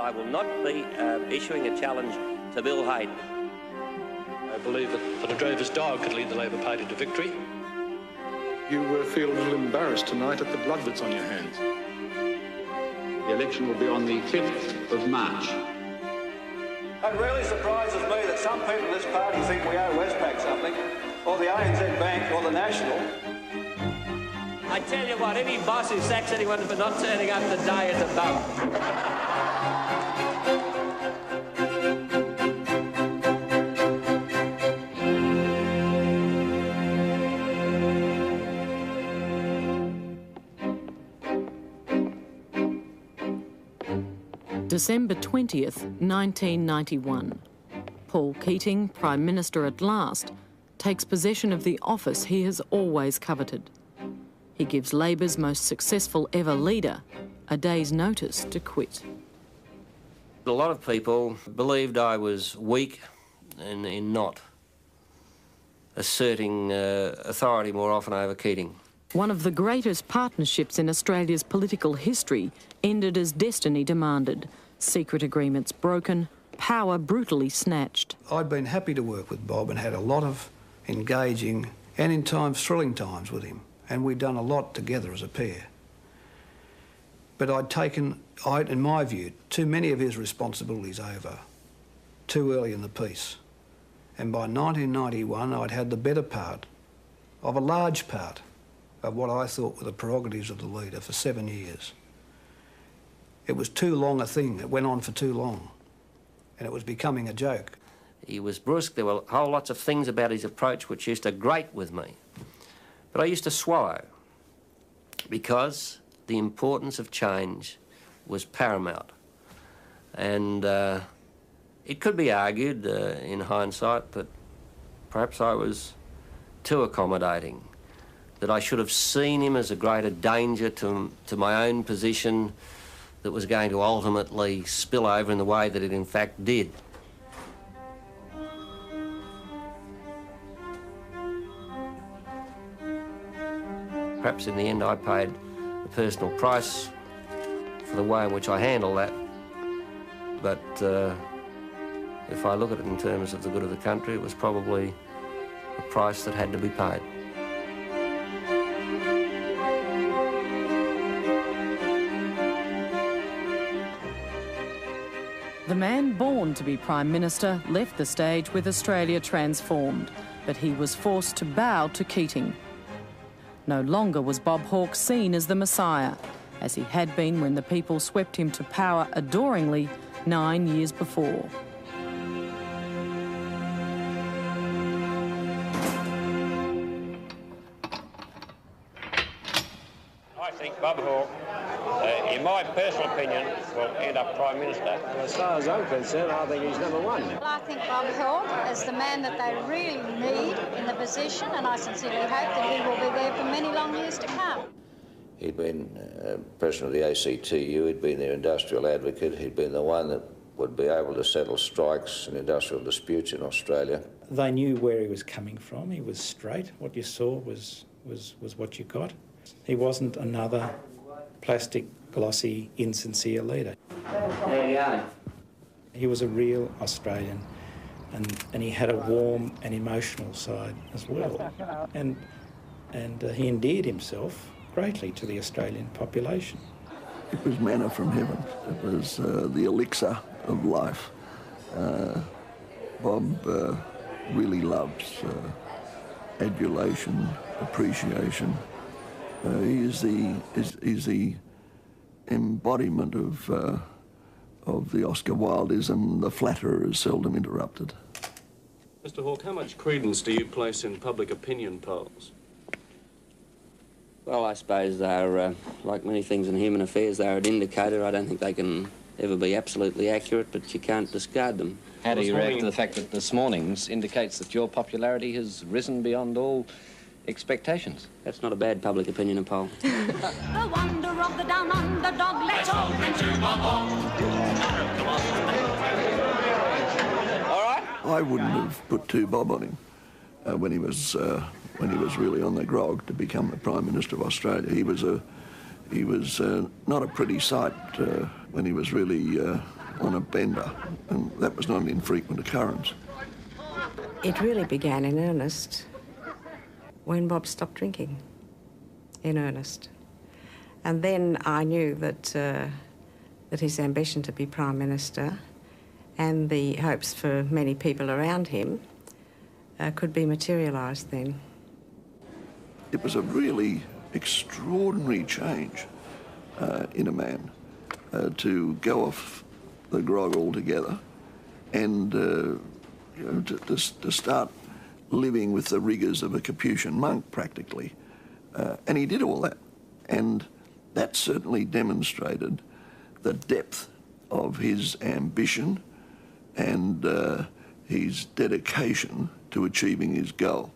I will not be issuing a challenge to Bill Hayden. I believe that a drover's dog could lead the Labor Party to victory. You feel a little embarrassed tonight at the blood that's on your hands. The election will be on the 5th of March. It really surprises me that some people in this party think we owe Westpac something, or the ANZ Bank, or the National. I tell you what, any boss who sacks anyone for not turning up today is a bum. December 20th, 1991. Paul Keating, Prime Minister at last, takes possession of the office he has always coveted. He gives Labor's most successful ever leader a day's notice to quit. A lot of people believed I was weak in not asserting authority more often over Keating. One of the greatest partnerships in Australia's political history ended as destiny demanded. Secret agreements broken, power brutally snatched. I'd been happy to work with Bob and had a lot of engaging and, in times, thrilling times with him. And we'd done a lot together as a pair. But I'd taken, in my view, too many of his responsibilities over too early in the piece. And by 1991, I'd had the better part of a large part of what I thought were the prerogatives of the leader for 7 years. It was too long a thing. It went on for too long. And it was becoming a joke. He was brusque. There were whole lots of things about his approach which used to grate with me. But I used to swallow because the importance of change was paramount. And it could be argued in hindsight that perhaps I was too accommodating, that I should have seen him as a greater danger to my own position that was going to ultimately spill over in the way that it in fact did. Perhaps in the end I paid a personal price for the way in which I handle that. But if I look at it in terms of the good of the country, it was probably a price that had to be paid. The man born to be Prime Minister left the stage with Australia transformed, but he was forced to bow to Keating. No longer was Bob Hawke seen as the Messiah, as he had been when the people swept him to power adoringly 9 years before. I think Bob Hawke, in my personal opinion, will end up Prime Minister. Well, as far as I'm concerned, I think he's number one. Well, I think Bob Hawke is the man that they really need in the position, and I sincerely hope that he will be there for many long years to come. He'd been president of the ACTU, he'd been their industrial advocate, he'd been the one that would be able to settle strikes and industrial disputes in Australia. They knew where he was coming from. He was straight. What you saw was what you got. He wasn't another plastic, glossy, insincere leader. There you go. He was a real Australian, and he had a warm and emotional side as well. And he endeared himself greatly to the Australian population. It was manna from heaven. It was the elixir of life. Bob really loves adulation, appreciation. He's the embodiment of the Oscar Wildeism. The flatterer is seldom interrupted. Mr. Hawke, how much credence do you place in public opinion polls? Well, I suppose they're, like many things in human affairs, they're an indicator. I don't think they can ever be absolutely accurate, but you can't discard them. How do you react to the fact that this morning's indicates that your popularity has risen beyond all expectations? That's not a bad public opinion poll. The wonder of the down underdog. Let's all into All right. I wouldn't have put two bob on him when he was really on the grog to become the Prime Minister of Australia. He was not a pretty sight when he was really on a bender, and that was not an infrequent occurrence. It really began in earnest when Bob stopped drinking, in earnest. And then I knew that, that his ambition to be Prime Minister and the hopes for many people around him could be materialised then. It was a really extraordinary change in a man to go off the grog altogether and you know, to start living with the rigours of a Capuchin monk, practically. And he did all that. And that certainly demonstrated the depth of his ambition and his dedication to achieving his goal,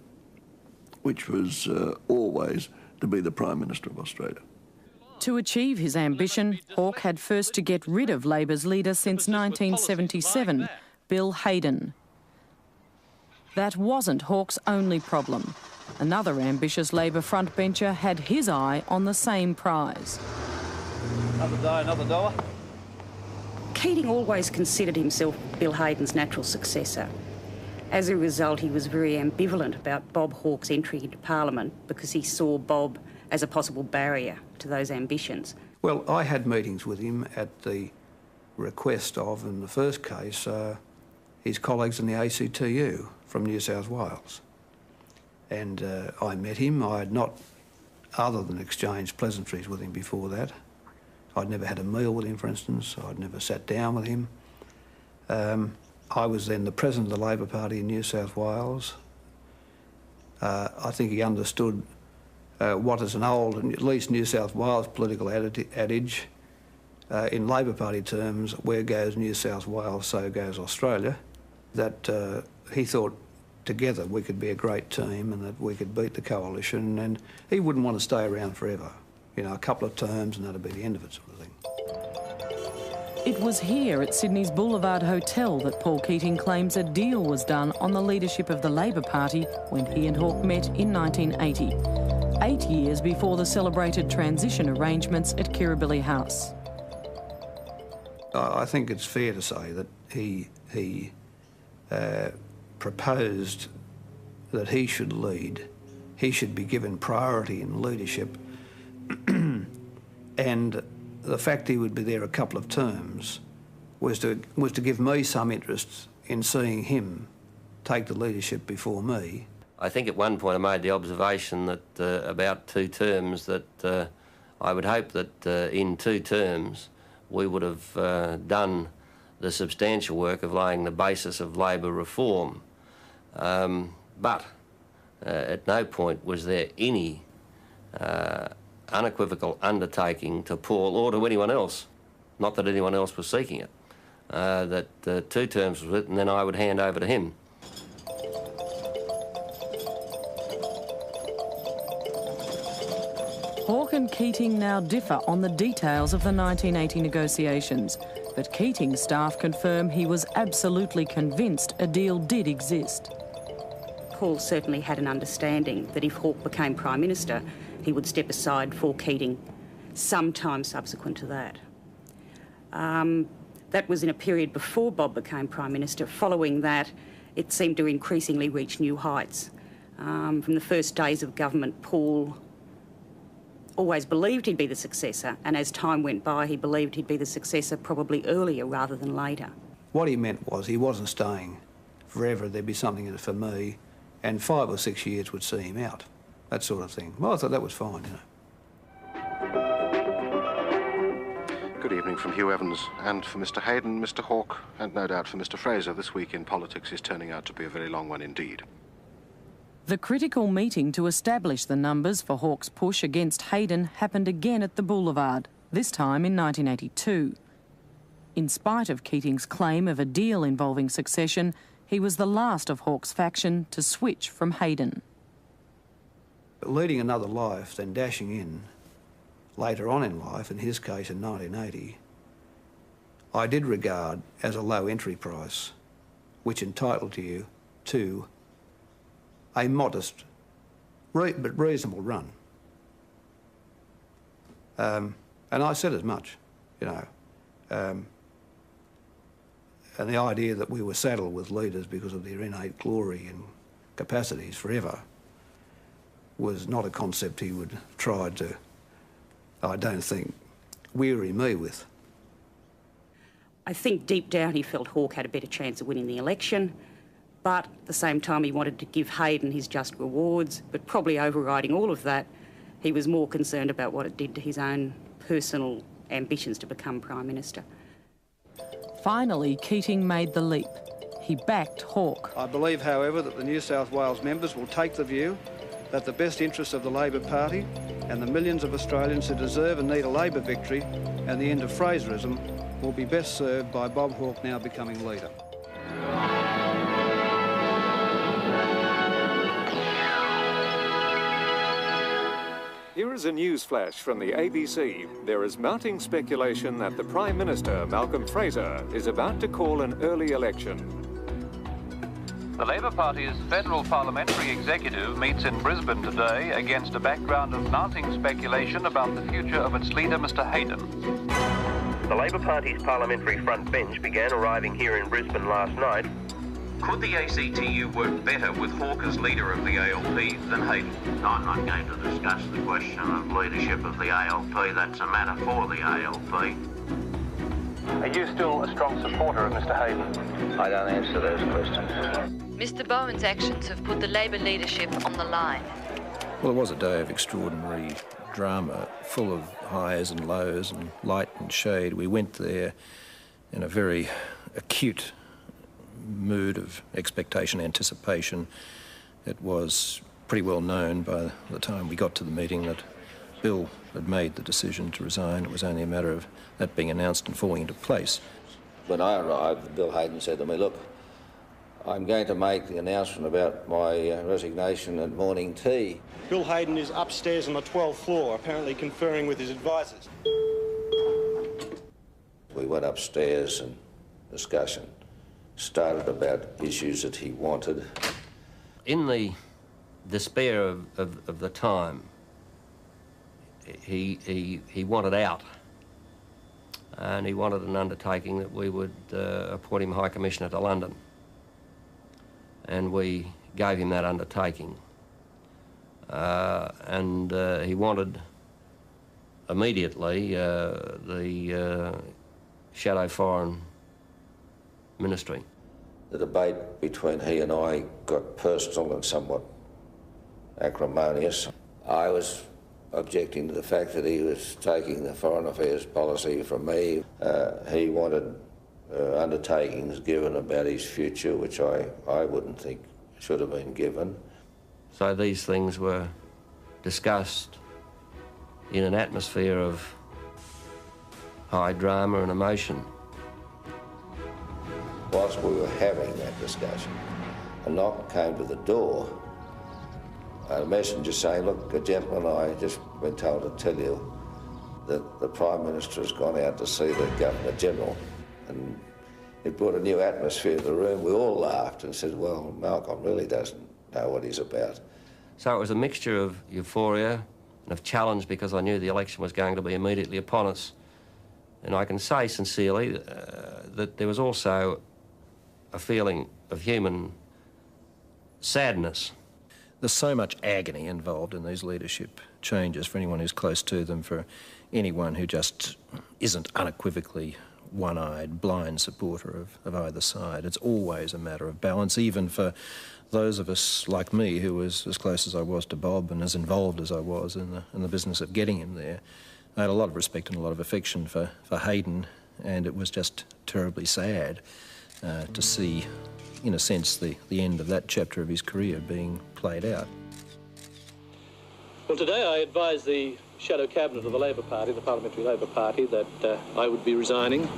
which was always to be the Prime Minister of Australia. To achieve his ambition, Hawke had first to get rid of Labor's leader since 1977, Bill Hayden. That wasn't Hawke's only problem. Another ambitious Labor frontbencher had his eye on the same prize. Another day, another dollar. Keating always considered himself Bill Hayden's natural successor. As a result, he was very ambivalent about Bob Hawke's entry into Parliament because he saw Bob as a possible barrier to those ambitions. Well, I had meetings with him at the request of, in the first case, his colleagues in the ACTU from New South Wales. And I met him. I had not, other than exchanged pleasantries with him before that. I'd never had a meal with him, for instance. I'd never sat down with him. I was then the president of the Labor Party in New South Wales. I think he understood what is an old, and at least New South Wales political adage, in Labor Party terms, where goes New South Wales, so goes Australia, that he thought together we could be a great team and that we could beat the coalition, and he wouldn't want to stay around forever. You know, a couple of terms and that'd be the end of it, sort of thing. It was here at Sydney's Boulevard Hotel that Paul Keating claims a deal was done on the leadership of the Labor Party when he and Hawke met in 1980, 8 years before the celebrated transition arrangements at Kirribilli House. I think it's fair to say that he proposed that he should lead, he should be given priority in leadership, and the fact he would be there a couple of terms was to give me some interest in seeing him take the leadership before me. I think at one point I made the observation that about 2 terms that I would hope that in 2 terms we would have done the substantial work of laying the basis of Labor reform. But at no point was there any unequivocal undertaking to Paul or to anyone else, not that anyone else was seeking it, that 2 terms was written and then I would hand over to him. Hawke and Keating now differ on the details of the 1980 negotiations, but Keating's staff confirm he was absolutely convinced a deal did exist. Paul certainly had an understanding that if Hawke became Prime Minister, he would step aside for Keating sometime subsequent to that. That was in a period before Bob became Prime Minister. Following that, it seemed to increasingly reach new heights. From the first days of government, Paul always believed he'd be the successor, and as time went by, he believed he'd be the successor probably earlier rather than later. What he meant was he wasn't staying forever, there'd be something in it for me, and 5 or 6 years would see him out, that sort of thing. Well, I thought that was fine, you know. Good evening from Hugh Evans, and for Mr Hayden, Mr Hawke, and no doubt for Mr Fraser, this week in politics is turning out to be a very long one indeed. The critical meeting to establish the numbers for Hawke's push against Hayden happened again at the Boulevard, this time in 1982. In spite of Keating's claim of a deal involving succession, he was the last of Hawke's faction to switch from Hayden. Leading another life, then dashing in later on in life, in his case in 1980, I did regard as a low entry price, which entitled you to a modest but reasonable run. And I said as much, you know. And the idea that we were saddled with leaders because of their innate glory and capacities forever was not a concept he would try to, I don't think, weary me with. I think deep down he felt Hawke had a better chance of winning the election, but at the same time he wanted to give Hayden his just rewards, but probably overriding all of that, he was more concerned about what it did to his own personal ambitions to become Prime Minister. Finally, Keating made the leap. He backed Hawke. I believe, however, that the New South Wales members will take the view that the best interests of the Labor Party and the millions of Australians who deserve and need a Labor victory and the end of Fraserism will be best served by Bob Hawke now becoming leader. Here is a news flash from the ABC. There is mounting speculation that the Prime Minister, Malcolm Fraser, is about to call an early election. The Labor Party's federal parliamentary executive meets in Brisbane today against a background of mounting speculation about the future of its leader, Mr Hayden. The Labor Party's parliamentary front bench began arriving here in Brisbane last night. Could the ACTU work better with Hawke as leader of the ALP than Hayden? I'm not going to discuss the question of leadership of the ALP. That's a matter for the ALP. Are you still a strong supporter of Mr Hayden? I don't answer those questions. Mr Bowen's actions have put the Labor leadership on the line. Well, it was a day of extraordinary drama, full of highs and lows and light and shade. We went there in a very acute mood of expectation, anticipation. It was pretty well known by the time we got to the meeting that Bill had made the decision to resign. It was only a matter of that being announced and falling into place. When I arrived, Bill Hayden said to me, look, I'm going to make the announcement about my resignation at morning tea. Bill Hayden is upstairs on the 12th floor, apparently conferring with his advisors. We went upstairs and discussion started about issues that he wanted. In the despair of the time, he wanted out, and he wanted an undertaking that we would appoint him High Commissioner to London, and we gave him that undertaking. And he wanted immediately the shadow foreign ministry. The debate between he and I got personal and somewhat acrimonious. I was objecting to the fact that he was taking the foreign affairs policy from me. He wanted undertakings given about his future, which I wouldn't think should have been given. So these things were discussed in an atmosphere of high drama and emotion. Whilst we were having that discussion, a knock came to the door. A messenger saying, look, gentlemen, I just been told to tell you that the Prime Minister has gone out to see the Governor-General. And it brought a new atmosphere to the room. We all laughed and said, well, Malcolm really doesn't know what he's about. So it was a mixture of euphoria and of challenge, because I knew the election was going to be immediately upon us. And I can say sincerely that there was also a feeling of human sadness. There's so much agony involved in these leadership changes for anyone who's close to them, for anyone who just isn't unequivocally one-eyed, blind supporter of either side. It's always a matter of balance, even for those of us like me, who was as close as I was to Bob and as involved as I was in the business of getting him there. I had a lot of respect and a lot of affection for Hayden, and it was just terribly sad to see, in a sense, the end of that chapter of his career being played out. Well, today I advised the shadow cabinet of the Labor Party, the Parliamentary Labor Party, that I would be resigning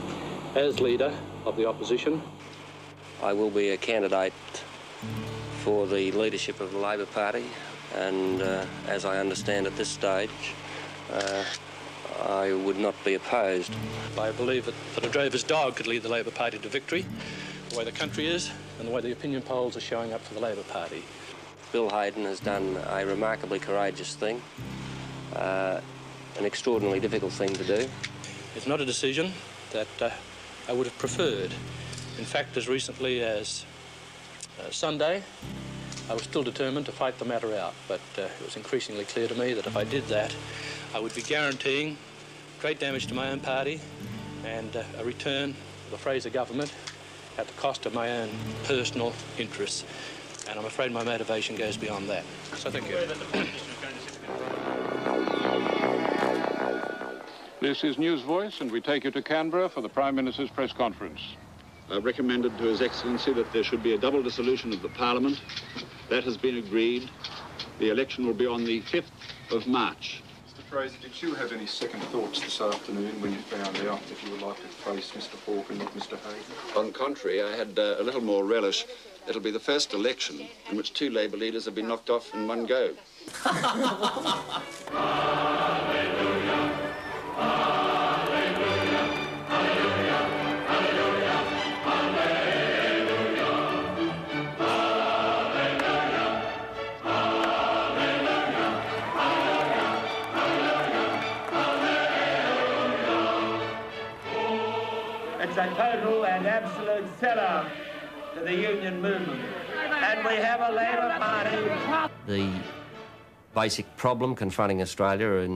as leader of the opposition. I will be a candidate for the leadership of the Labor Party, and as I understand at this stage, I would not be opposed. I believe that a drover's dog could lead the Labor Party to victory, the way the country is and the way the opinion polls are showing up for the Labor Party. Bill Hayden has done a remarkably courageous thing, an extraordinarily difficult thing to do. It's not a decision that I would have preferred, In fact, as recently as Sunday, I was still determined to fight the matter out, but it was increasingly clear to me that if I did that, I would be guaranteeing great damage to my own party and a return of the Fraser government at the cost of my own personal interests. And I'm afraid my motivation goes beyond that. So thank you. This is News Voice, and we take you to Canberra for the Prime Minister's press conference. I've recommended to His Excellency that there should be a double dissolution of the Parliament. That has been agreed. The election will be on the 5th of March. Mr Fraser, did you have any second thoughts this afternoon when you found out that you would like to face Mr Hawke and not Mr Hayden? On the contrary, I had a little more relish. It'll be the first election in which two Labour leaders have been knocked off in one go. It's a total and absolute sell-out to the union movement. And we have a Labour Party. The basic problem confronting Australia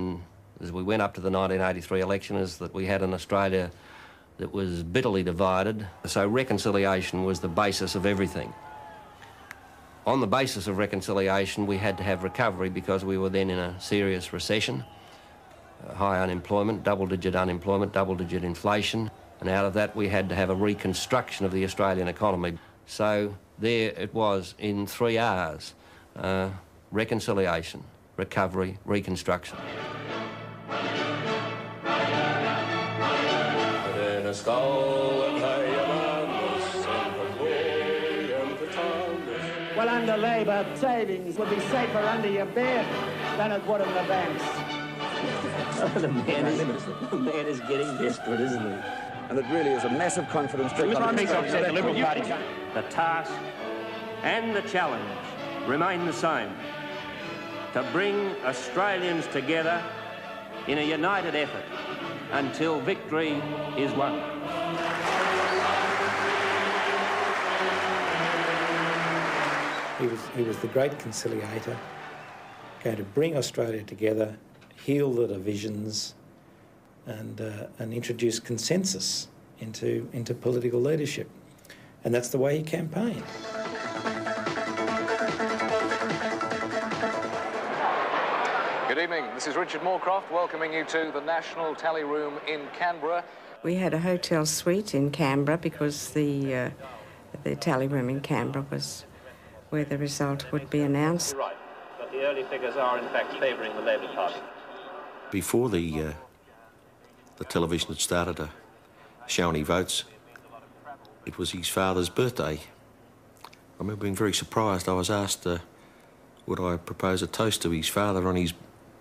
as we went up to the 1983 election is that we had an Australia that was bitterly divided. So reconciliation was the basis of everything. On the basis of reconciliation, we had to have recovery because we were then in a serious recession, high unemployment, double-digit unemployment, double-digit inflation. And out of that, we had to have a reconstruction of the Australian economy. So there it was in 3 R's, reconciliation, recovery, reconstruction. Well, under Labour, savings would be safer under your bed than it would in the banks. The man is getting desperate, isn't he? And it really is a massive confidence trick. The Liberal Party. The task and the challenge remain the same: to bring Australians together in a united effort until victory is won. He was the great conciliator, going to bring Australia together, heal the divisions, and introduce consensus into political leadership. And that's the way he campaigned. Good evening, this is Richard Moorcroft welcoming you to the National Tally Room in Canberra. We had a hotel suite in Canberra because the tally room in Canberra was where the result would be announced. Right, but the early figures are in fact favouring the Labour Party. Before the television had started show any votes, it was his father's birthday. I remember being very surprised. I was asked would I propose a toast to his father on his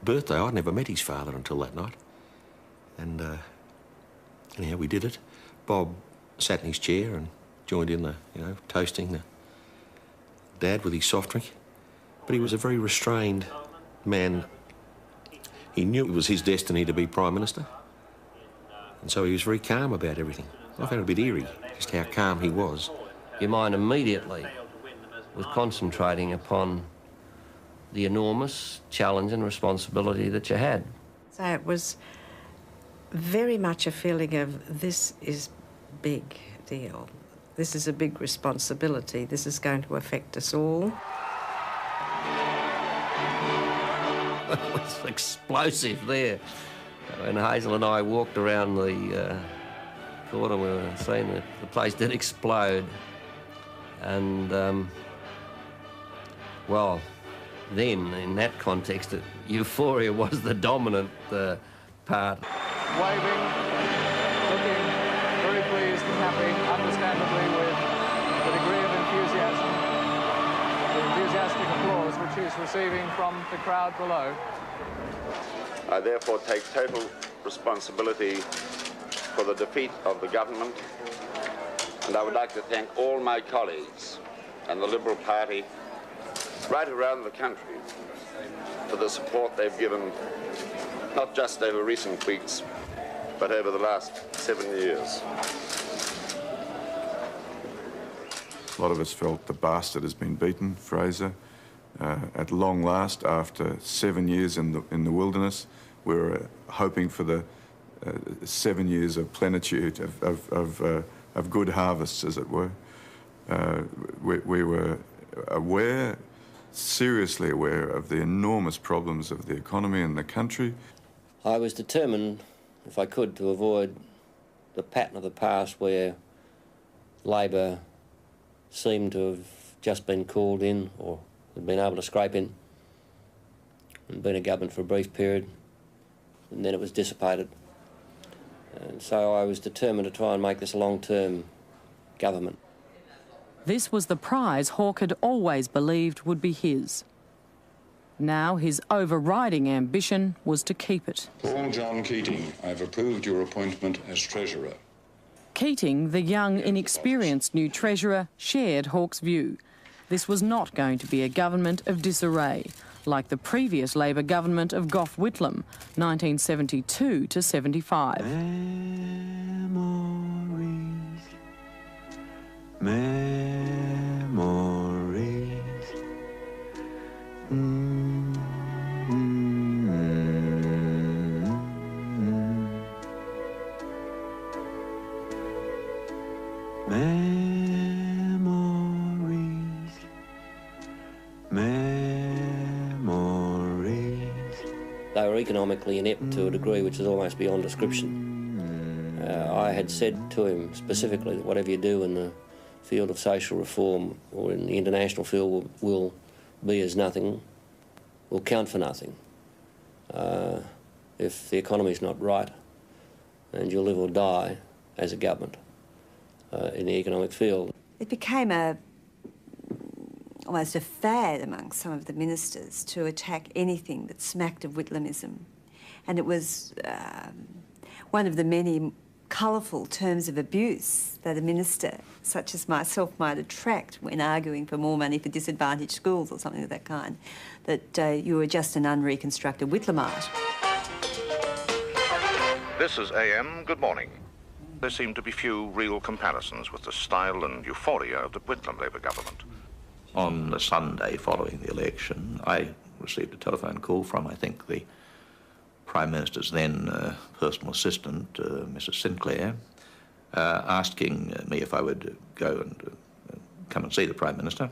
birthday. I'd never met his father until that night. And anyhow, we did it. Bob sat in his chair and joined in the, toasting the dad with his soft drink. But he was a very restrained man. He knew it was his destiny to be Prime Minister. And so he was very calm about everything. I found it a bit eerie, just how calm he was. Your mind immediately was concentrating upon the enormous challenge and responsibility that you had. So it was very much a feeling of, this is big deal. This is a big responsibility. This is going to affect us all. It was explosive there. When Hazel and I walked around the corner, we were seeing that the place did explode. And, well, then, in that context, euphoria was the dominant part. Waving, looking very pleased and happy, understandably, with the degree of enthusiasm, the enthusiastic applause which he's receiving from the crowd below. I therefore take total responsibility for the defeat of the government, and I would like to thank all my colleagues and the Liberal Party right around the country for the support they've given, not just over recent weeks, but over the last 7 years. A lot of us felt the bastard has been beaten, Fraser. At long last, after 7 years in the wilderness, we were hoping for the 7 years of plenitude, of good harvests, as it were. We were aware, seriously aware, of the enormous problems of the economy and the country. I was determined, if I could, to avoid the pattern of the past where Labor seemed to have just been called in or had been able to scrape in and been a government for a brief period, and then it was dissipated. And so I was determined to try and make this a long-term government. This was the prize Hawke had always believed would be his. Now his overriding ambition was to keep it. Paul John Keating, I've approved your appointment as Treasurer. Keating, the young, inexperienced new Treasurer, shared Hawke's view. This was not going to be a government of disarray, like the previous Labor government of Gough Whitlam, 1972 to 75. Memories. They were economically inept to a degree which is almost beyond description. I had said to him specifically that whatever you do in the field of social reform or in the international field will be as nothing, will count for nothing. If the economy's not right, and you'll live or die as a government in the economic field. It became almost a fad amongst some of the ministers to attack anything that smacked of Whitlamism. And it was one of the many colourful terms of abuse that a minister such as myself might attract when arguing for more money for disadvantaged schools or something of that kind, that you were just an unreconstructed Whitlamite. This is AM Good Morning. There seem to be few real comparisons with the style and euphoria of the Whitlam Labour government. On the Sunday following the election, I received a telephone call from, I think, the Prime Minister's then personal assistant, Mrs. Sinclair, asking me if I would go and come and see the Prime Minister.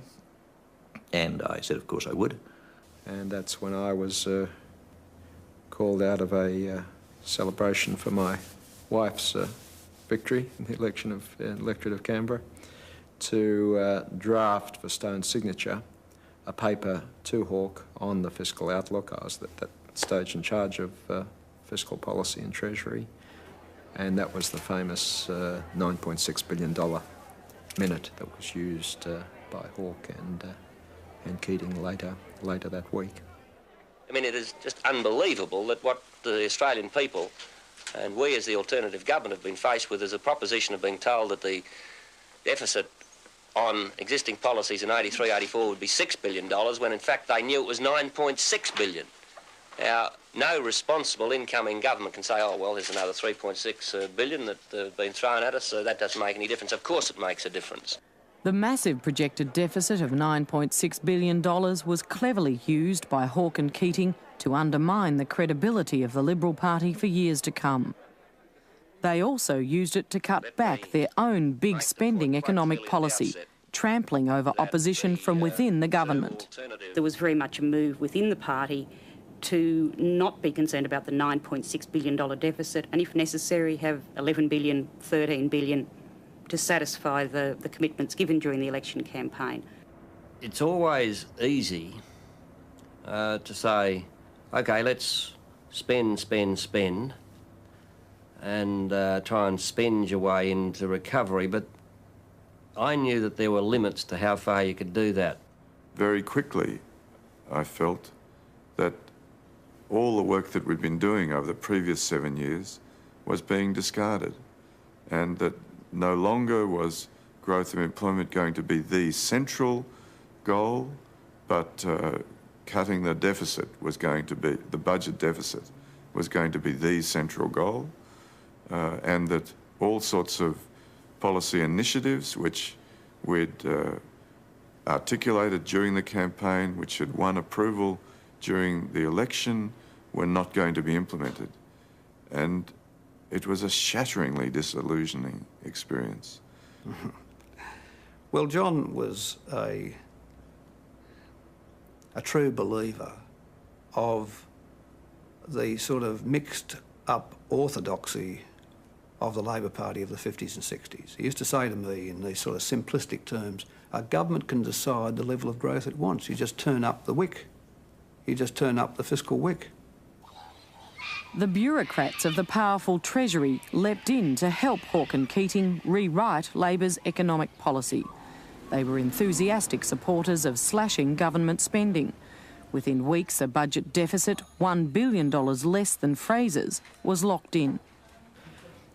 And I said, of course I would. And that's when I was called out of a celebration for my wife's victory in the election of electorate of Canberra to draft for Stone's signature a paper to Hawke on the fiscal outlook. I was at that stage in charge of fiscal policy and Treasury, and that was the famous $9.6 billion minute that was used by Hawke and Keating later that week. I mean, it is just unbelievable that what the Australian people and we as the alternative government have been faced with is a proposition of being told that the deficit on existing policies in 83-84 would be $6 billion, when in fact they knew it was $9.6 billion. Now, no responsible incoming government can say, oh, well, there's another $3.6 billion that's been thrown at us, so that doesn't make any difference. Of course it makes a difference. The massive projected deficit of $9.6 billion was cleverly used by Hawke and Keating to undermine the credibility of the Liberal Party for years to come. They also used it to cut back their own big spending economic policy, trampling over opposition from within the government. There was very much a move within the party to not be concerned about the $9.6 billion deficit and, if necessary, have $11 billion, $13 billion to satisfy the commitments given during the election campaign. It's always easy to say, OK, let's spend, and try and spend your way into recovery, but I knew that there were limits to how far you could do that. Very quickly, I felt that all the work that we'd been doing over the previous 7 years was being discarded, and that no longer was growth of employment going to be the central goal, but cutting the deficit was going to be, the budget deficit was going to be the central goal, and that all sorts of policy initiatives which we'd articulated during the campaign, which had won approval during the election, were not going to be implemented. And it was a shatteringly disillusioning experience. Well, John was a true believer of the sort of mixed up orthodoxy of the Labor Party of the 50s and 60s. He used to say to me in these sort of simplistic terms, a government can decide the level of growth it wants. You just turn up the wick. You just turn up the fiscal wick. The bureaucrats of the powerful Treasury leapt in to help Hawke and Keating rewrite Labor's economic policy. They were enthusiastic supporters of slashing government spending. Within weeks, a budget deficit $1 billion less than Fraser's was locked in.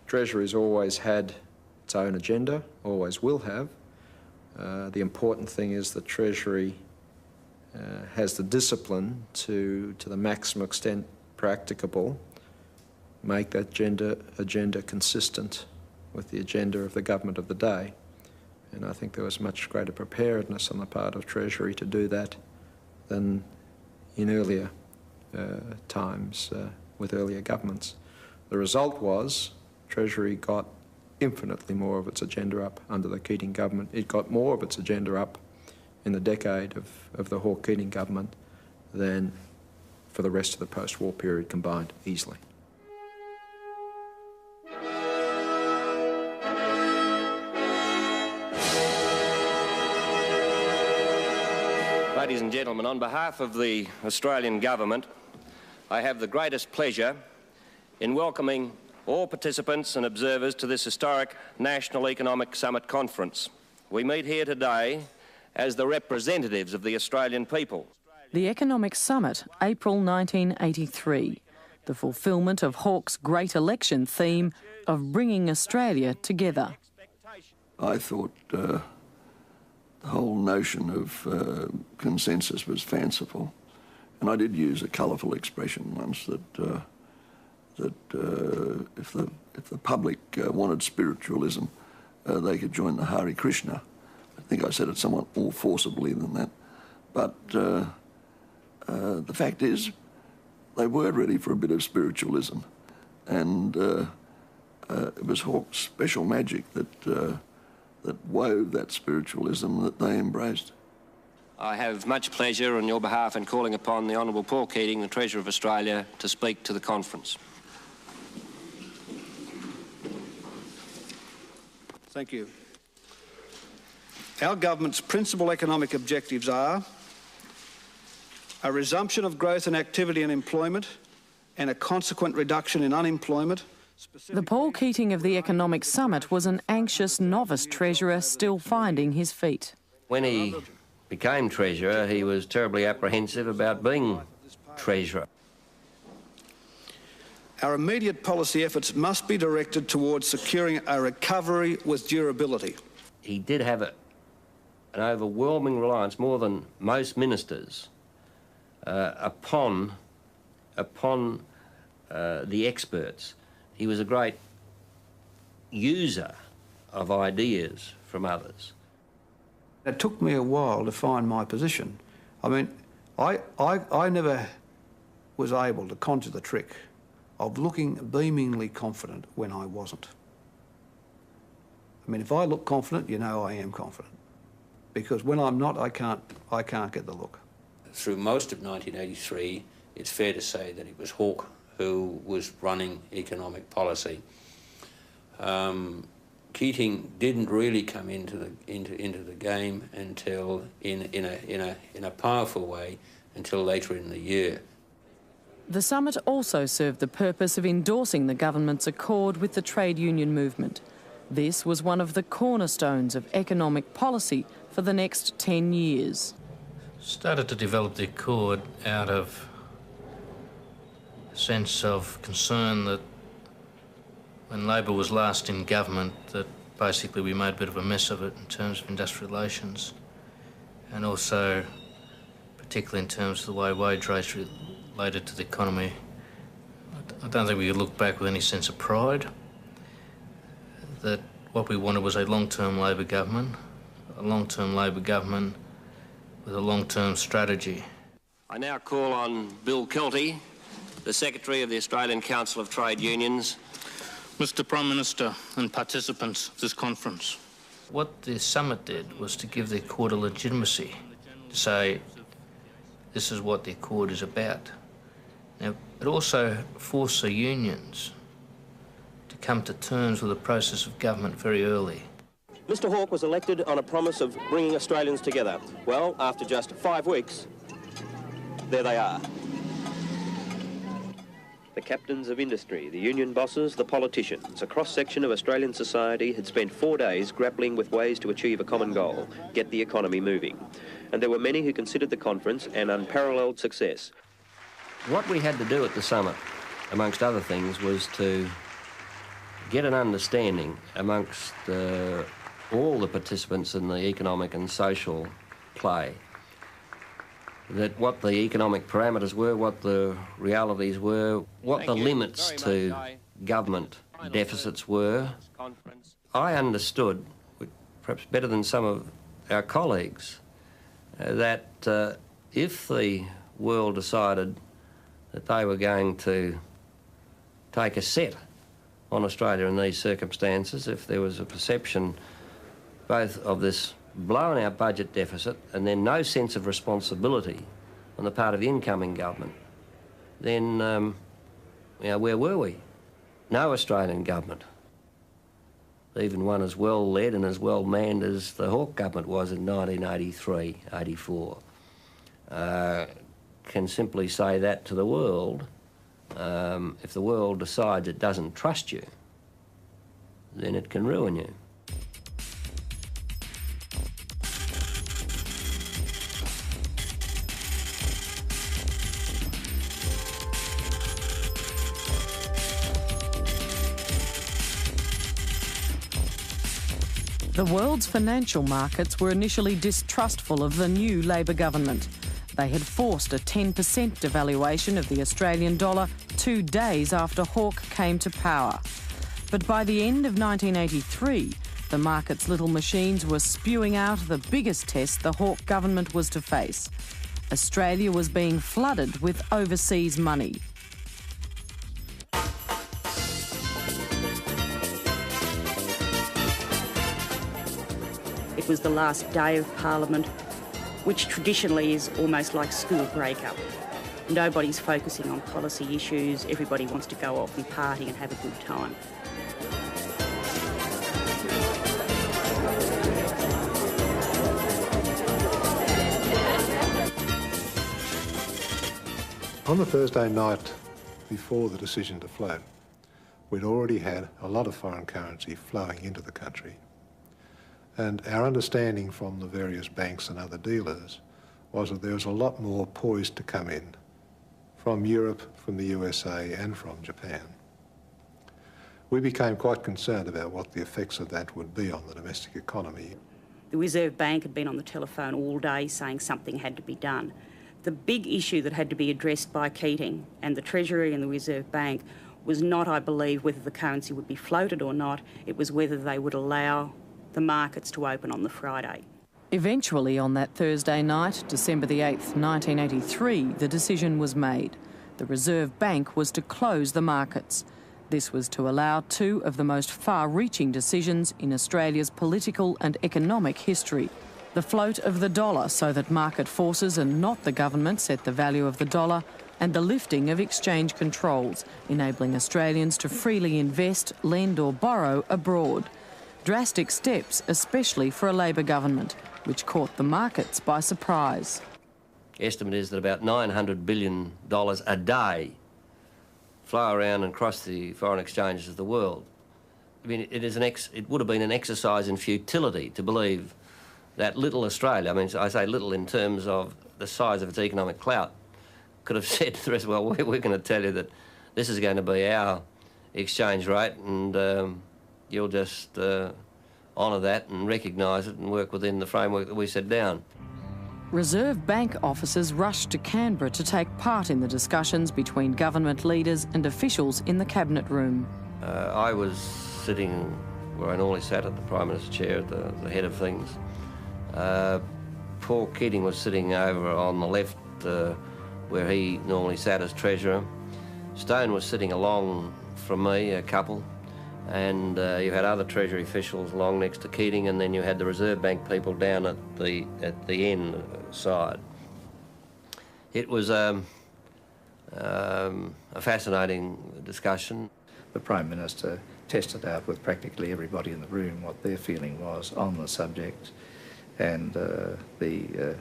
Treasury's always had its own agenda, always will have. The important thing is the Treasury has the discipline to the maximum extent practicable, make that agenda consistent with the agenda of the government of the day. And I think there was much greater preparedness on the part of Treasury to do that than in earlier times with earlier governments. The result was Treasury got infinitely more of its agenda up under the Keating government. It got more of its agenda up in the decade of the Hawke-Keating government than for the rest of the post-war period combined, easily. Ladies and gentlemen, on behalf of the Australian Government, I have the greatest pleasure in welcoming all participants and observers to this historic National Economic Summit Conference. We meet here today as the representatives of the Australian people. The Economic Summit, April 1983, the fulfilment of Hawke's great election theme of bringing Australia together. I thought the whole notion of consensus was fanciful, and I did use a colourful expression once that if the public wanted spiritualism, they could join the Hare Krishna. I think I said it somewhat more forcibly than that, but the fact is, they were ready for a bit of spiritualism, and it was Hawke's special magic that wove that spiritualism that they embraced. I have much pleasure on your behalf in calling upon the Honourable Paul Keating, the Treasurer of Australia, to speak to the conference. Thank you. Our government's principal economic objectives are a resumption of growth and activity and employment and a consequent reduction in unemployment. The Paul Keating of the Economic Summit was an anxious novice treasurer still finding his feet. When he became Treasurer, he was terribly apprehensive about being Treasurer. Our immediate policy efforts must be directed towards securing a recovery with durability. He did have an overwhelming reliance, more than most ministers, upon the experts. He was a great user of ideas from others. It took me a while to find my position. I mean, I never was able to conjure the trick of looking beamingly confident when I wasn't. I mean, if I look confident, you know I am confident. Because when I'm not, I can't get the look. Through most of 1983, it's fair to say that it was Hawke who was running economic policy. Keating didn't really come into the game until in a powerful way until later in the year. The summit also served the purpose of endorsing the government's accord with the trade union movement. This was one of the cornerstones of economic policy for the next 10 years. Started to develop the accord out of a sense of concern that when Labor was last in government, that basically we made a bit of a mess of it in terms of industrial relations, and also particularly in terms of the way wage rates related to the economy. I don't think we could look back with any sense of pride that what we wanted was a long-term Labor government. a long-term Labor government with a long-term strategy. I now call on Bill Kelty, the Secretary of the Australian Council of Trade Unions. Mr. Prime Minister and participants of this conference, what the summit did was to give the Accord a legitimacy, to say this is what the Accord is about. Now, it also forced the unions to come to terms with the process of government very early. Mr Hawke was elected on a promise of bringing Australians together. Well, after just 5 weeks, there they are. The captains of industry, the union bosses, the politicians, a cross-section of Australian society had spent 4 days grappling with ways to achieve a common goal, get the economy moving. And there were many who considered the conference an unparalleled success. What we had to do at the summit, amongst other things, was to get an understanding amongst all the participants in the economic and social play that what the economic parameters were, what the realities were, what the limits to government deficits were. I understood, perhaps better than some of our colleagues, that if the world decided that they were going to take a set on Australia in these circumstances, if there was a perception both of this blow in our budget deficit and then no sense of responsibility on the part of the incoming government, then, where were we? No Australian government, even one as well led and as well manned as the Hawke government was in 1983, 84, can simply say that to the world. If the world decides it doesn't trust you, then it can ruin you. The world's financial markets were initially distrustful of the new Labor government. They had forced a 10% devaluation of the Australian dollar 2 days after Hawke came to power. But by the end of 1983, the market's little machines were spewing out the biggest test the Hawke government was to face. Australia was being flooded with overseas money. It was the last day of Parliament, which traditionally is almost like school breakup. Nobody's focusing on policy issues, everybody wants to go off and party and have a good time. On the Thursday night before the decision to float, we'd already had a lot of foreign currency flowing into the country. And our understanding from the various banks and other dealers was that there was a lot more poised to come in from Europe, from the USA and from Japan. We became quite concerned about what the effects of that would be on the domestic economy. The Reserve Bank had been on the telephone all day saying something had to be done. The big issue that had to be addressed by Keating and the Treasury and the Reserve Bank was not, I believe, whether the currency would be floated or not, it was whether they would allow the markets to open on the Friday. Eventually, on that Thursday night, December the 8th, 1983, the decision was made. The Reserve Bank was to close the markets. This was to allow two of the most far-reaching decisions in Australia's political and economic history. The float of the dollar so that market forces and not the government set the value of the dollar, and the lifting of exchange controls, enabling Australians to freely invest, lend or borrow abroad. Drastic steps, especially for a Labor government, which caught the markets by surprise. The estimate is that about $900 billion a day flow around and cross the foreign exchanges of the world. I mean, it would have been an exercise in futility to believe that little Australia, I mean, I say little in terms of the size of its economic clout, could have said to the rest, well, we're going to tell you that this is going to be our exchange rate and you'll just honour that and recognise it and work within the framework that we set down. Reserve Bank officers rushed to Canberra to take part in the discussions between government leaders and officials in the Cabinet room. I was sitting where I normally sat at the Prime Minister's chair at the head of things, Paul Keating was sitting over on the left where he normally sat as treasurer. Stone was sitting along from me, a couple, and you had other Treasury officials along next to Keating, and then you had the Reserve Bank people down at the end side. It was a fascinating discussion. The Prime Minister tested out with practically everybody in the room what their feeling was on the subject, and the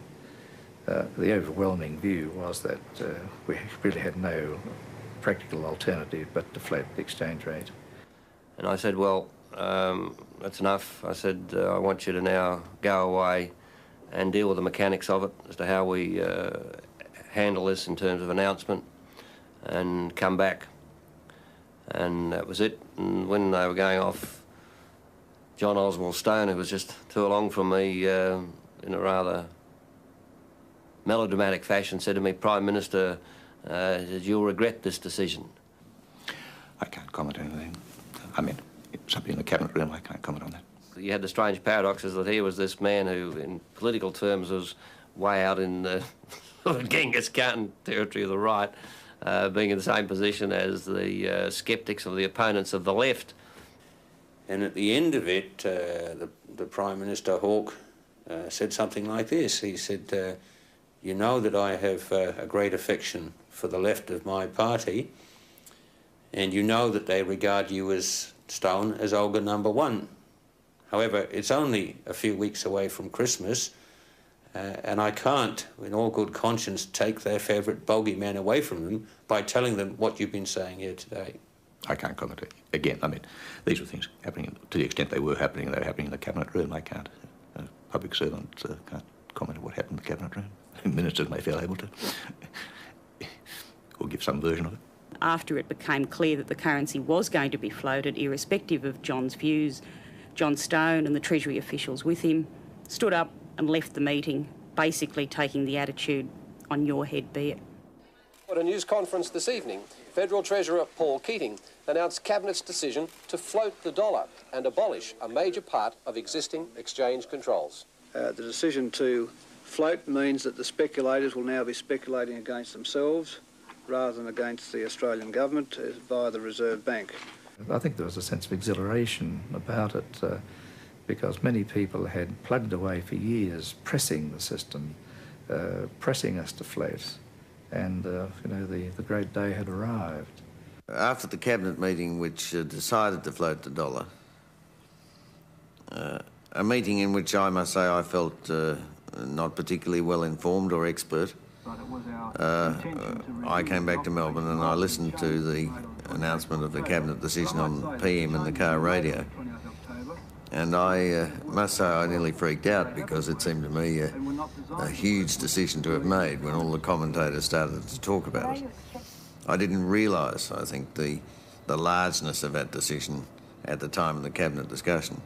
overwhelming view was that we really had no practical alternative but to float the exchange rate. And I said, well, that's enough. I said, I want you to now go away and deal with the mechanics of it as to how we handle this in terms of announcement, and come back. And that was it. And when they were going off, John Oswald Stone, who was just too along from me, in a rather melodramatic fashion, said to me, "Prime Minister, you'll regret this decision." I can't comment on anything. I mean, something in the cabinet room, I can't comment on that. You had the strange paradoxes that here was this man who, in political terms, was way out in the Genghis Khan territory of the right, being in the same position as the sceptics or the opponents of the left. And at the end of it, the Prime Minister, Hawke, said something like this. He said, you know that I have a great affection for the left of my party, and you know that they regard you as Stone as Olga #1. However, it's only a few weeks away from Christmas, and I can't, in all good conscience, take their favourite bogeyman away from them by telling them what you've been saying here today. I can't comment. Again, I mean, these were things happening, to the extent they were happening in the cabinet room. I can't. Public servants can't comment on what happened in the cabinet room. Ministers may feel able to, or give some version of it. After it became clear that the currency was going to be floated, irrespective of John's views, John Stone and the Treasury officials with him stood up and left the meeting, basically taking the attitude, on your head be it. At a news conference this evening, Federal Treasurer Paul Keating announced Cabinet's decision to float the dollar and abolish a major part of existing exchange controls. The decision to float means that the speculators will now be speculating against themselves rather than against the Australian government via the Reserve Bank. I think there was a sense of exhilaration about it because many people had plugged away for years pressing the system, pressing us to float, and you know, the great day had arrived. After the cabinet meeting which decided to float the dollar, a meeting in which I must say I felt not particularly well informed or expert, I came back to Melbourne and I listened to the announcement of the cabinet decision on PM in the car radio. And I must say I nearly freaked out because it seemed to me a huge decision to have made when all the commentators started to talk about it. I didn't realise, I think, the largeness of that decision at the time of the cabinet discussion.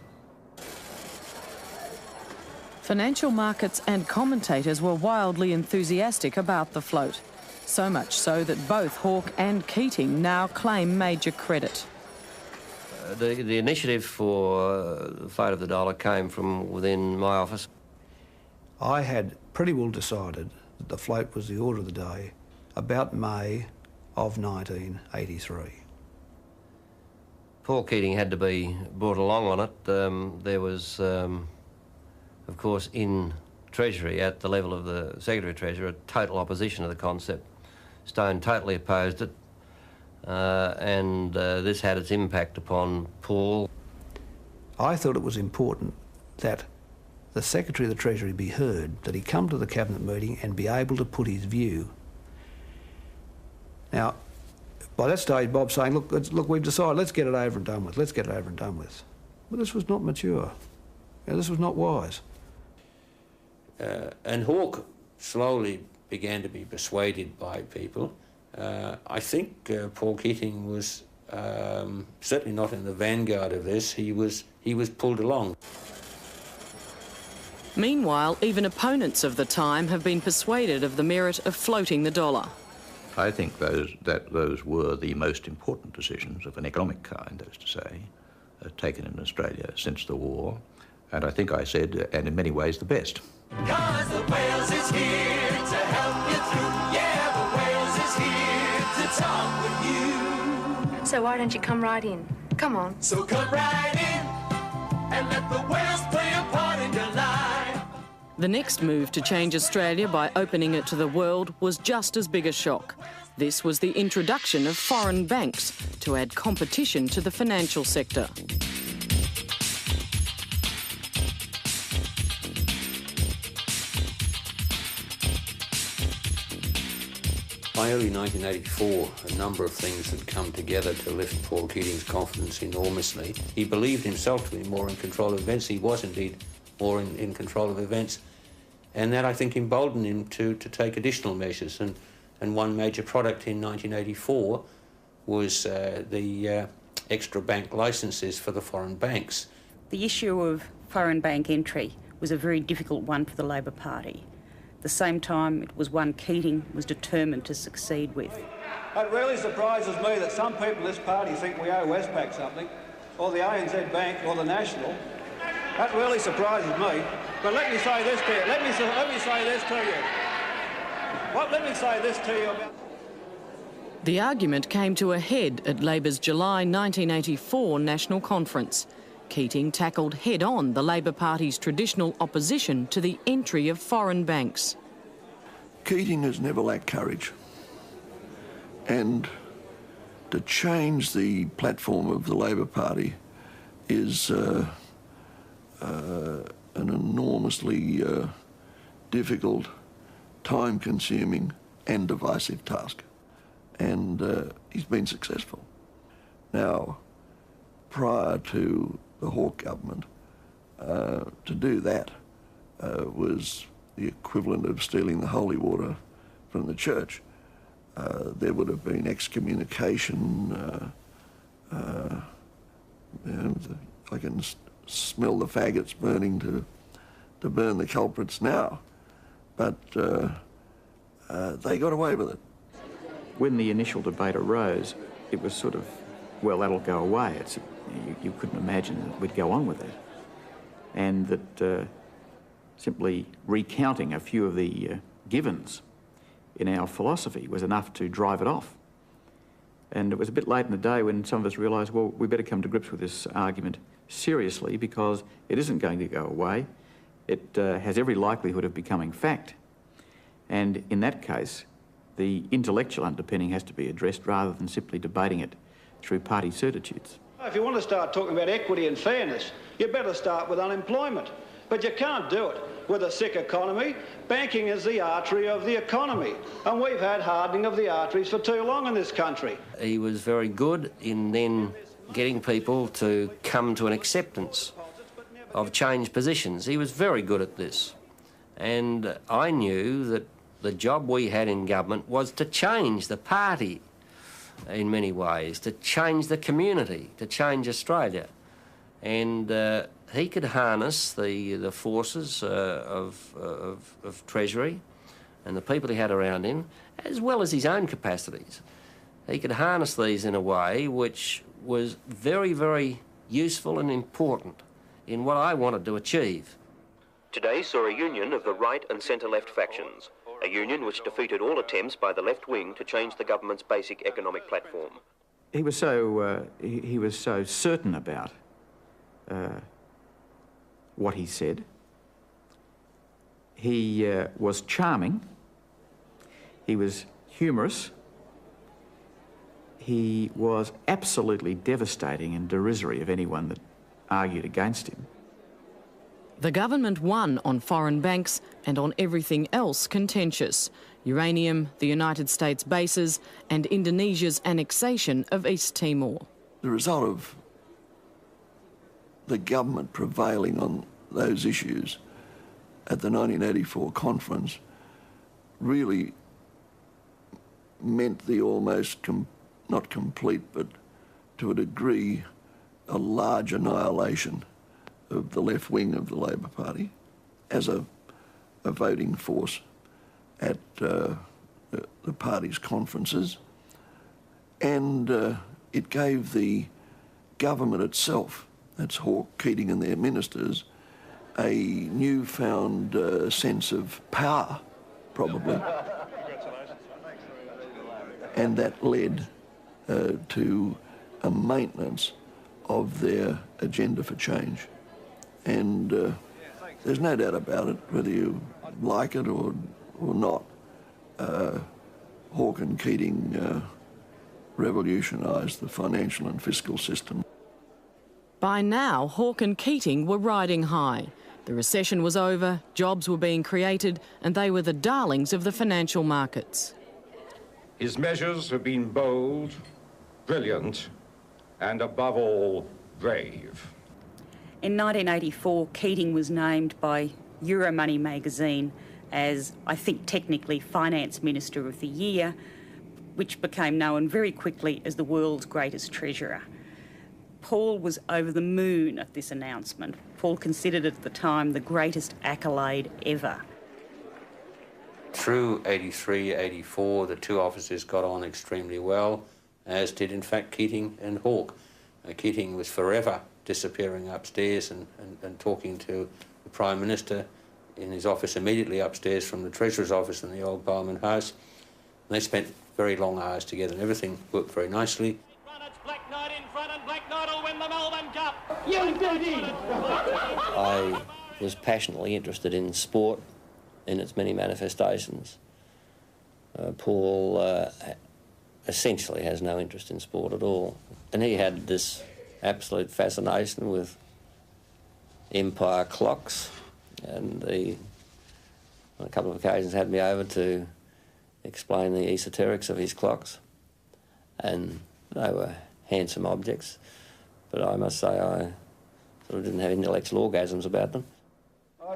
Financial markets and commentators were wildly enthusiastic about the float, so much so that both Hawke and Keating now claim major credit. The initiative for the float of the dollar came from within my office. I had pretty well decided that the float was the order of the day about May of 1983. Paul Keating had to be brought along on it. There was, of course, in Treasury, at the level of the Secretary-Treasurer, a total opposition to the concept. Stone totally opposed it, and this had its impact upon Paul. I thought it was important that the Secretary of the Treasury be heard, that he come to the Cabinet meeting and be able to put his view. Now, by that stage, Bob's saying, look, we've decided, let's get it over and done with, let's get it over and done with. But this was not mature. This was not wise. And Hawke slowly began to be persuaded by people. I think Paul Keating was certainly not in the vanguard of this. He was pulled along. Meanwhile, even opponents of the time have been persuaded of the merit of floating the dollar. I think those were the most important decisions of an economic kind, that is to say, taken in Australia since the war. And I think I said, and in many ways, the best. 'Cause the Wales is here to help you through. Yeah, the Wales is here to talk with you. So why don't you come right in? Come on. So come right in and let the Wales play a part in your life. The next move to change Australia by opening it to the world was just as big a shock. This was the introduction of foreign banks to add competition to the financial sector. By early 1984, a number of things had come together to lift Paul Keating's confidence enormously. He believed himself to be more in control of events. He was indeed more in control of events. And that, I think, emboldened him to take additional measures. And one major product in 1984 was the extra bank licences for the foreign banks. The issue of foreign bank entry was a very difficult one for the Labor Party. At the same time, it was one Keating was determined to succeed with. It really surprises me that some people in this party think we owe Westpac something, or the ANZ Bank, or the National. That really surprises me. But let me say this to you. Let me say this to you. Let me say this to you about... The argument came to a head at Labor's July 1984 National Conference. Keating tackled head-on the Labor Party's traditional opposition to the entry of foreign banks. Keating has never lacked courage. And to change the platform of the Labor Party is an enormously difficult, time-consuming and divisive task. And he's been successful. Now, prior to the Hawke government, to do that was the equivalent of stealing the holy water from the church. There would have been excommunication. I can smell the faggots burning to burn the culprits now, but they got away with it. When the initial debate arose, it was sort of, well, that'll go away. You couldn't imagine that we'd go on with it. And that simply recounting a few of the givens in our philosophy was enough to drive it off. And it was a bit late in the day when some of us realised, well, we better come to grips with this argument seriously because it isn't going to go away. It has every likelihood of becoming fact. And in that case, the intellectual underpinning has to be addressed rather than simply debating it through party certitudes. If you want to start talking about equity and fairness, you better start with unemployment. But you can't do it with a sick economy. Banking is the artery of the economy, and we've had hardening of the arteries for too long in this country. He was very good in then getting people to come to an acceptance of changed positions. He was very good at this. And I knew that the job we had in government was to change the party in many ways, to change the community, to change Australia. And he could harness the forces of Treasury and the people he had around him, as well as his own capacities. He could harness these in a way which was very, very useful and important in what I wanted to achieve. Today saw a union of the right and centre-left factions, a union which defeated all attempts by the left wing to change the government's basic economic platform. He was so certain about what he said. He was charming. He was humorous. He was absolutely devastating and derisory of anyone that argued against him. The government won on foreign banks and on everything else contentious: uranium, the United States bases, and Indonesia's annexation of East Timor. The result of the government prevailing on those issues at the 1984 conference really meant the almost, not complete, but to a degree, a large annihilation of the left wing of the Labor Party as a voting force at the party's conferences. And it gave the government itself, that's Hawke, Keating and their ministers, a newfound sense of power, probably. And that led to a maintenance of their agenda for change. And there's no doubt about it, whether you like it or not. Hawke and Keating revolutionised the financial and fiscal system. By now, Hawke and Keating were riding high. The recession was over, jobs were being created, and they were the darlings of the financial markets. His measures have been bold, brilliant, and above all, brave. In 1984, Keating was named by Euromoney magazine as, I think technically, Finance Minister of the Year, which became known very quickly as the world's greatest treasurer. Paul was over the moon at this announcement. Paul considered it at the time the greatest accolade ever. Through 83, 84, the two officers got on extremely well, as did in fact Keating and Hawke. Keating was forever disappearing upstairs and talking to the Prime Minister in his office immediately upstairs from the Treasurer's office in the old Parliament House. And they spent very long hours together and everything worked very nicely. I was passionately interested in sport in its many manifestations. Paul essentially has no interest in sport at all. And he had this absolute fascination with empire clocks, and on a couple of occasions had me over to explain the esoterics of his clocks. And they were handsome objects, but I must say I sort of didn't have intellectual orgasms about them. I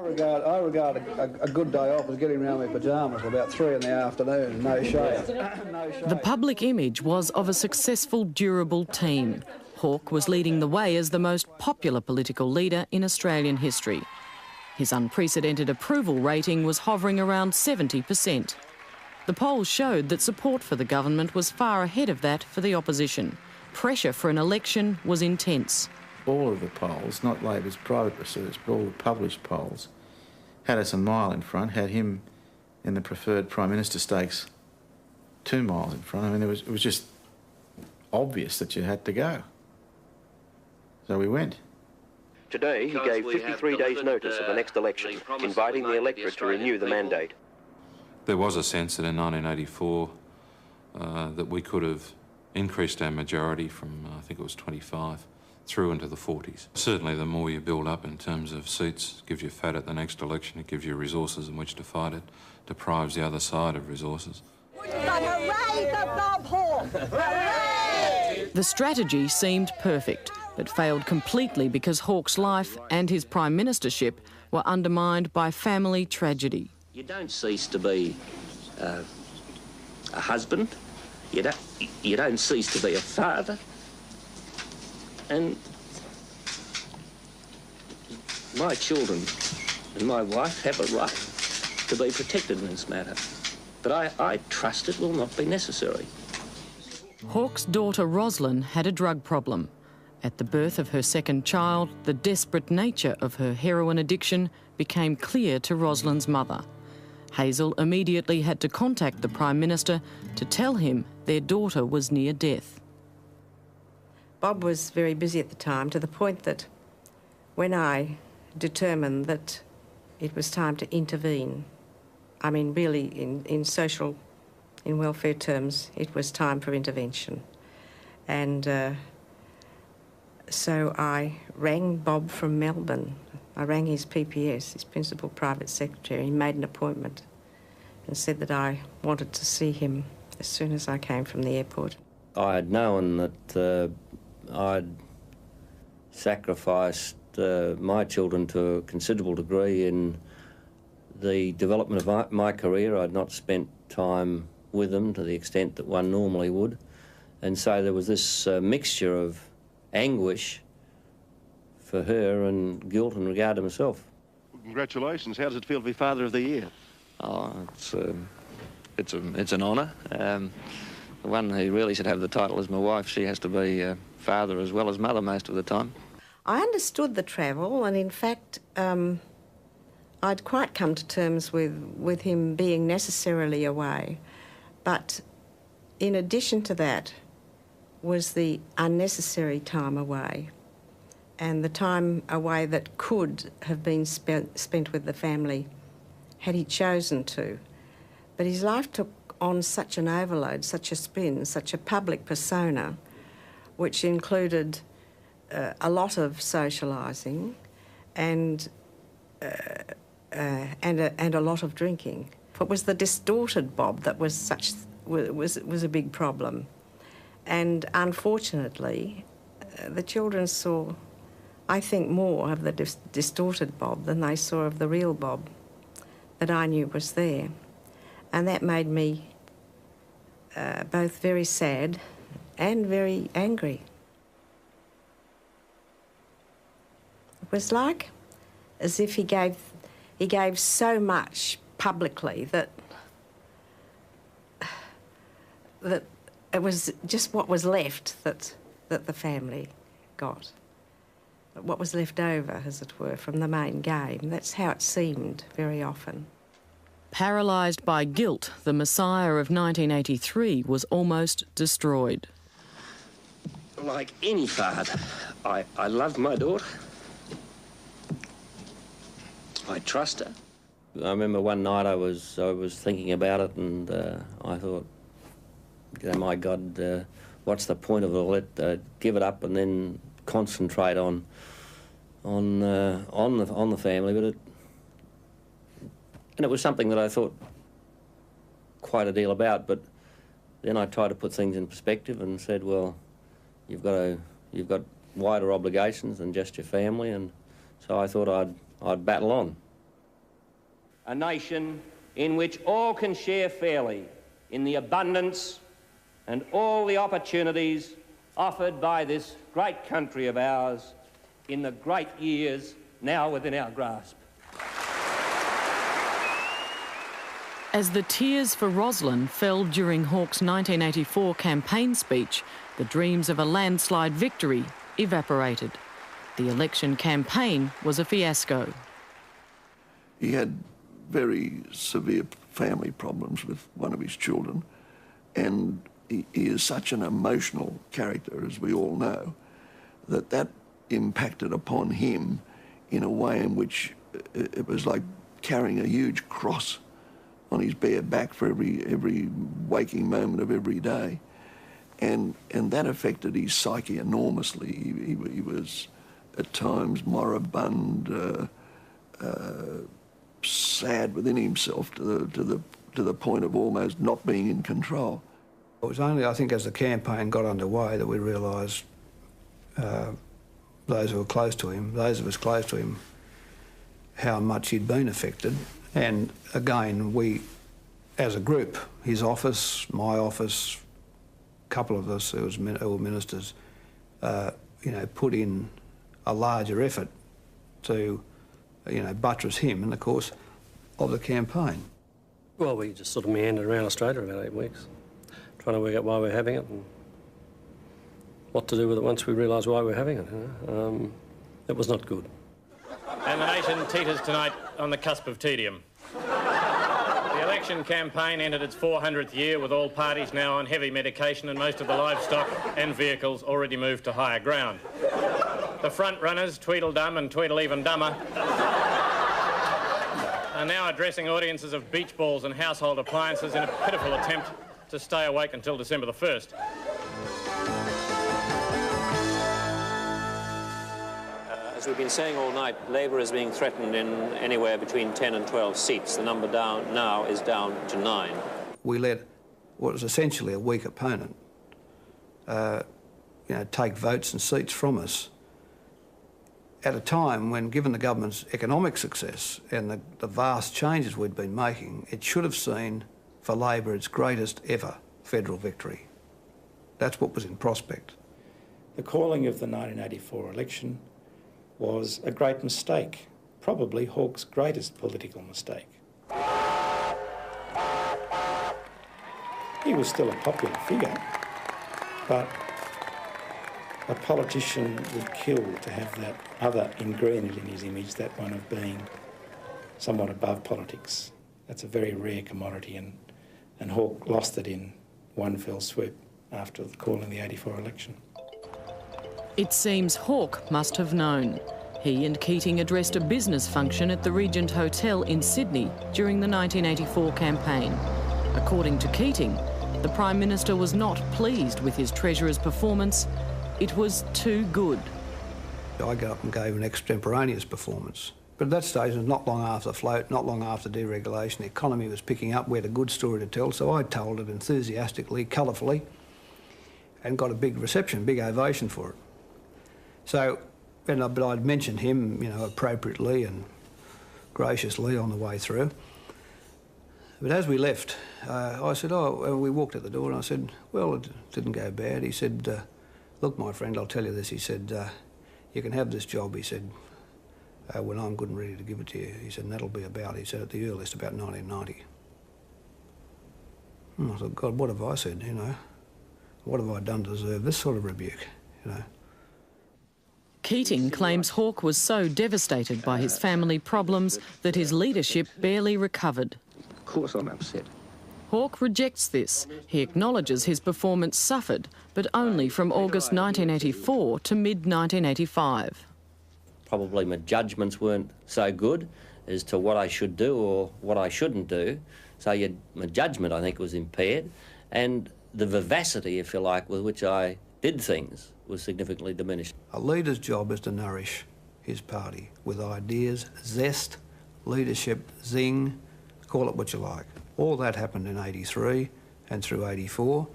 regard a good day off as getting around my pyjamas about 3 in the afternoon, no shave. The public image was of a successful, durable team. Hawke was leading the way as the most popular political leader in Australian history. His unprecedented approval rating was hovering around 70%. The polls showed that support for the government was far ahead of that for the opposition. Pressure for an election was intense. All of the polls, not Labor's private research, but all the published polls, had us a mile in front, had him in the preferred Prime Minister stakes 2 miles in front. I mean, it was just obvious that you had to go. So we went. Today, he gave 53 days' notice of the next election, inviting the electorate to renew the mandate. There was a sense that in 1984 that we could have increased our majority from, I think it was 25, through into the 40s. Certainly the more you build up in terms of seats, gives you fat at the next election, it gives you resources in which to fight it, deprives the other side of resources. But hooray for Bob Hawke! Hooray! The strategy seemed perfect, but failed completely because Hawke's life and his prime ministership were undermined by family tragedy. You don't cease to be a husband, you don't cease to be a father, and my children and my wife have a right to be protected in this matter. But I trust it will not be necessary. Hawke's daughter Roslyn had a drug problem. At the birth of her second child, the desperate nature of her heroin addiction became clear to Roslyn's mother. Hazel immediately had to contact the Prime Minister to tell him their daughter was near death. Bob was very busy at the time, to the point that when I determined that it was time to intervene, I mean really in welfare terms, it was time for intervention. And so I rang Bob from Melbourne. I rang his PPS, his Principal Private Secretary. He made an appointment and said that I wanted to see him as soon as I came from the airport. I had known that I'd sacrificed my children to a considerable degree in the development of my career. I'd not spent time with them to the extent that one normally would. And so there was this mixture of anguish for her and guilt in regard to myself. Congratulations. How does it feel to be Father of the Year? Oh, it's an honour. The one who really should have the title is my wife. She has to be father as well as mother most of the time. I understood the travel, and in fact I'd quite come to terms with him being necessarily away, but in addition to that was the unnecessary time away, and the time away that could have been spent with the family had he chosen to. But his life took on such an overload, such a spin, such a public persona, which included a lot of socialising and a lot of drinking. It was the distorted Bob that was a big problem, and unfortunately, the children saw, I think, more of the distorted Bob than they saw of the real Bob that I knew was there, and that made me both very sad and very angry. It was like as if he gave so much publicly that it was just what was left that the family got. What was left over, as it were, from the main game. That's how it seemed very often. Paralysed by guilt, the Messiah of 1983 was almost destroyed. Like any father, I loved my daughter. I trust her. I remember one night I was thinking about it, and I thought, you know, my God, what's the point of all it? Give it up and then concentrate on the family. But it was something that I thought quite a deal about. But then I tried to put things in perspective and said, well, you've got wider obligations than just your family, and so I thought I'd battle on. A nation in which all can share fairly in the abundance and all the opportunities offered by this great country of ours in the great years now within our grasp. As the tears for Roslyn fell during Hawke's 1984 campaign speech, the dreams of a landslide victory evaporated. The election campaign was a fiasco. He had very severe family problems with one of his children, and he is such an emotional character, as we all know, that impacted upon him in a way in which it was like carrying a huge cross on his bare back for every waking moment of every day. And that affected his psyche enormously. He was at times moribund, sad within himself to the point of almost not being in control. It was only, I think, as the campaign got underway that we realised, those who were close to him, those of us close to him, how much he'd been affected. And again, we, as a group, his office, my office, a couple of us who were ministers, you know, put in a larger effort to, you know, buttress him in the course of the campaign. Well, we just sort of meandered around Australia about 8 weeks, trying to work out why we're having it and what to do with it once we realised why we're having it. You know? It was not good. And the nation teeters tonight on the cusp of tedium. The election campaign entered its 400th year, with all parties now on heavy medication and most of the livestock and vehicles already moved to higher ground. The front runners, Tweedledum and Tweedle Even Dumber, are now addressing audiences of beach balls and household appliances in a pitiful attempt to stay awake until December the 1st. As we've been saying all night, Labour is being threatened in anywhere between 10 and 12 seats. The number down now is down to 9. We let what was essentially a weak opponent, you know, take votes and seats from us at a time when, given the government's economic success and the vast changes we'd been making, it should have seen for Labor its greatest ever federal victory. That's what was in prospect. The calling of the 1984 election was a great mistake, probably Hawke's greatest political mistake. He was still a popular figure, but a politician would kill to have that other ingredient in his image, that one of being somewhat above politics. That's a very rare commodity, and Hawke lost it in one fell swoop after the call in the '84 election. It seems Hawke must have known. He and Keating addressed a business function at the Regent Hotel in Sydney during the 1984 campaign. According to Keating, the Prime Minister was not pleased with his Treasurer's performance. It was too good. I got up and gave an extemporaneous performance. But at that stage, it was not long after float, not long after deregulation. The economy was picking up. We had a good story to tell, so I told it enthusiastically, colourfully, and got a big reception, big ovation for it. So, but I'd mentioned him, you know, appropriately and graciously on the way through. But as we left, I said, we walked out the door, and I said, well, it didn't go bad. He said, look, my friend, I'll tell you this. He said, you can have this job, he said, when I'm good and ready to give it to you. He said, and that'll be about, he said, at the earliest, about 1990. And I thought, God, what have I said, you know? What have I done to deserve this sort of rebuke, you know? Keating claims Hawke was so devastated by his family problems that his leadership barely recovered. Of course I'm upset. Hawke rejects this. He acknowledges his performance suffered, but only from August 1984 to mid-1985. Probably my judgments weren't so good as to what I should do or what I shouldn't do. So my judgment, I think, was impaired, and the vivacity, if you like, with which I did things was significantly diminished. A leader's job is to nourish his party with ideas, zest, leadership, zing, call it what you like. All that happened in '83 and through '84.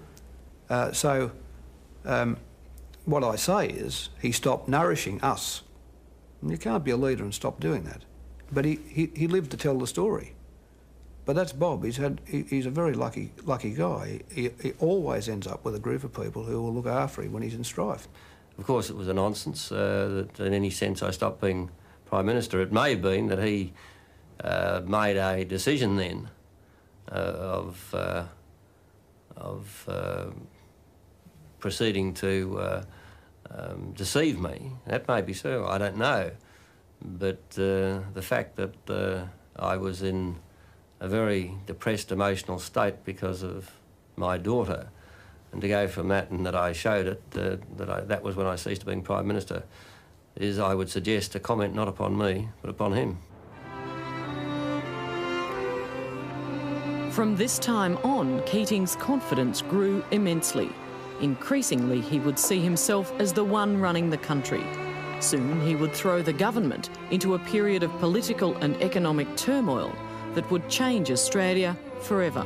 What I say is he stopped nourishing us. And you can't be a leader and stop doing that. But he lived to tell the story. But that's Bob. He's a very lucky guy. He always ends up with a group of people who will look after him when he's in strife. Of course, it was a nonsense that in any sense I stopped being Prime Minister. It may have been that he made a decision then of proceeding to deceive me. That may be so, I don't know. But the fact that I was in a very depressed emotional state because of my daughter, and to go from that and that I showed it, that was when I ceased being Prime Minister, is, I would suggest, a comment not upon me, but upon him. From this time on, Keating's confidence grew immensely. Increasingly, he would see himself as the one running the country. Soon, he would throw the government into a period of political and economic turmoil that would change Australia forever.